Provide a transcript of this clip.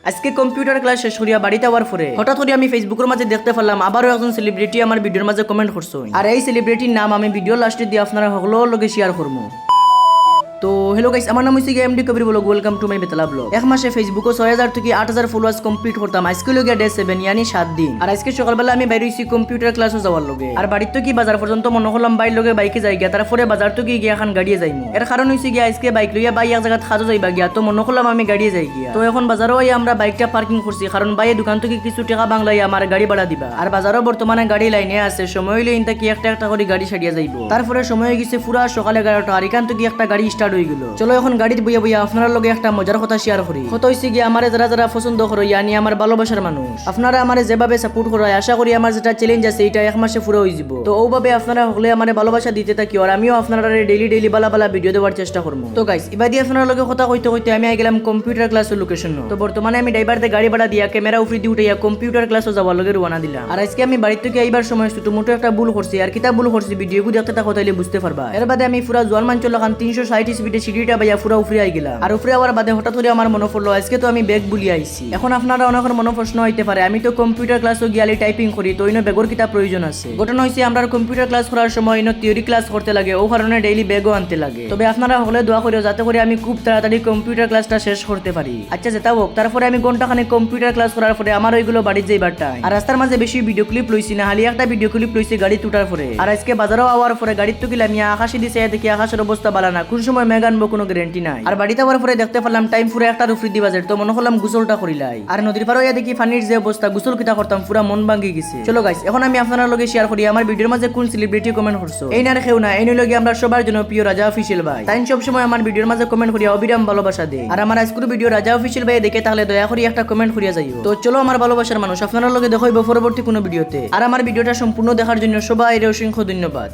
আজকে computer class শেষ করিয়া বাড়িতে আওয়ার পরে হঠাৎ করে আমি ফেসবুকের মাঝে দেখতে পারলাম আবারও একজন সেলিব্রিটি আমার ভিডিওর মাঝে কমেন্ট করছো। আর এই সেলিব্রিটির নাম আমি ভিডিও লাস্টে দিয়ে আপনারা সকলের লগে শেয়ার করবো। তো হ্যালো গাইস, আমার নাম হইছে MD Kabir blog. Welcome to my Betla blog. এক মাসে ফেসবুকে 6000 থেকে 8000 ফলোয়ার্স কমপ্লিট করতাম। আজকে লগিয়া ডে 7 ইয়ানি 7 দিন। আর আজকে সকালবেলা আমি বাইরে হইছি কম্পিউটার ক্লাসও যাওয়ার লগে। আর বাড়িতে কি বাজার পর্যন্ত মনে করলাম বাইর লগে বাইকে যাই গিয়া, তারপরে বাজার তো গিয়া এখন গাড়িয়ে যাইমু। এর কারণ হইছে গিয়া আজকে বাইক লইয়া বাই এক জায়গা খাজো যাইবা গিয়া, তো মনে করলাম আমি গাড়িয়ে যাই গিয়া। তো এখন বাজারও আমরা বাইকটা পার্কিং করছি, কারণ বাইয়ে দোকান থেকে কিছু টাকা বাংলাই আমার গাড়ি ভাড়া দিবা। আর বাজারও বর্তমানে গাড়ি লাইনে আছে, সময় হইলে ইনতা কি একটা একটা করে গাড়ি ছাড়িয়া যাইবো। তারপরে সময় হয়ে গেছে পুরা সকালে 11টা, আর এখান থেকে একটা গাড়ি স্টার্ট হয়ে গেল। চলো এখন গাড়িতে বইয়া বইয়া আপনার লগে একটা মজার কথা শেয়ার করি। কত হইছে গিয়া আমারে যারা যারা পছন্দ করো ইয়ানি আমার ভালোবাসার মানুষ, আপনারা আমারে যেভাবে সাপোর্ট করো, আশা করি আমার যেটা চ্যালেঞ্জ আছে এটা এক মাসে পুরো হয়ে যাব। তো ওভাবে আপনারা হলে আমারে ভালোবাসা দিতে থাকি, আর আমিও আপনারা ডেইলি বালা বালা ভিডিও দেওয়ার চেষ্টা করবো। তো গাইস, এবার দিয়ে আপনার লগে কথা কইতে কইতে আমি আই গেলাম কম্পিউটার ক্লাসের লোকেশন। তো বর্তমানে আমি ড্রাইভারতে গাড়ি ভাড়া দিয়া ক্যামেরা উপরে দিয়ে উঠাইয়া কম্পিউটার ক্লাসও যাওয়ার লগে রওনা দিলাম। আর আজকে আমি বাড়ি থেকে আইবার সময় ছোট মোটো একটা ভুল করছি। আর কিতা ভুল করছি ভিডিওগুলো দেখতে থাকো তাইলে বুঝতে পারবা। এর বাদে আমি পুরা জোয়ান মান চলাকান 360 স্পিডে সিঁড়িটা বাইয়া পুরা উপরে আই গেলাম। আর উপরে আবার বাদে হঠাৎ করে আমার মনে পড়লো আজকে তো আমি ব্যাগ ভুলি আইছি। এখন আপনারা অনেকের মনে প্রশ্ন হইতে পারে, আমি তো কম্পিউটার ক্লাসও গিয়ালি টাইপিং করি, তো ইনো ব্যাগের কিতা প্রয়োজন আছে? ঘটনা হইছে আমরা কম্পিউটার ক্লাস করার সময় ইনো থিওরি ক্লাস করতে লাগে, ও কারণে ডেইলি ব্যাগও আনতে লাগে। তবে আপনারা হলে দোয়া করিও যাতে করে আমি খুব তাড়াতাড়ি কম্পিউটার ক্লাসটা শেষ করতে পারি। আচ্ছা যেটা হোক, তারপরে আমি ঘন্টাখানে কম্পিউটার ক্লাস করার পরে আমার ওইগুলো বাড়িতে যাইবার টাইম। আর রাস্তার মাঝে বেশি ভিডিও ক্লিপ লইছি না, হালি একটা ভিডিও ক্লিপ লইছি গাড়ি তুটার পরে। আর আজকে বাজারও আওয়ার পরে গাড়ির তো গেলাম আকাশে দিছে, দেখি আকাশের অবস্থা ভালো না, কোন সময় মেঘ আনবো কোনো গ্যারান্টি নাই। আর বাড়িতে আওয়ার পরে দেখতে পারলাম টাইম পুরো একটা রুফরি দিবা যায়, তো মনে করলাম গুসলটা করিলাই। আর নদীর পাড়ে দেখি পানির যে অবস্থা, গুসল কিতা করতাম পুরা মন ভাঙ্গি গেছে। চলো গাইস, এখন আমি আপনার লগে শেয়ার করি আমার ভিডিওর মাঝে কোন সেলিব্রিটি কমেন্ট করছো। এই না রেখেও না, এই লগে আমরা সবার জন্য প্রিয় রাজা অফিসিয়াল ভাই তাই সব সময় আমার ভিডিওর মাঝে কমেন্ট করিয়া অবিরাম ভালোবাসা দেয়। আর আমার আজকের ভিডিও রাজা অফিসিয়াল ভাই দেখে তাহলে দয়া করে একটা কমেন্ট করিয়া যাইও। তো চলো আমার ভালোবাসার মানুষ, আপনার লগে দেখাইবো পরবর্তী কোনো ভিডিওতে। আর আমার ভিডিওটা সম্পূর্ণ দেখার জন্য সবাই অসংখ্য ধন্যবাদ।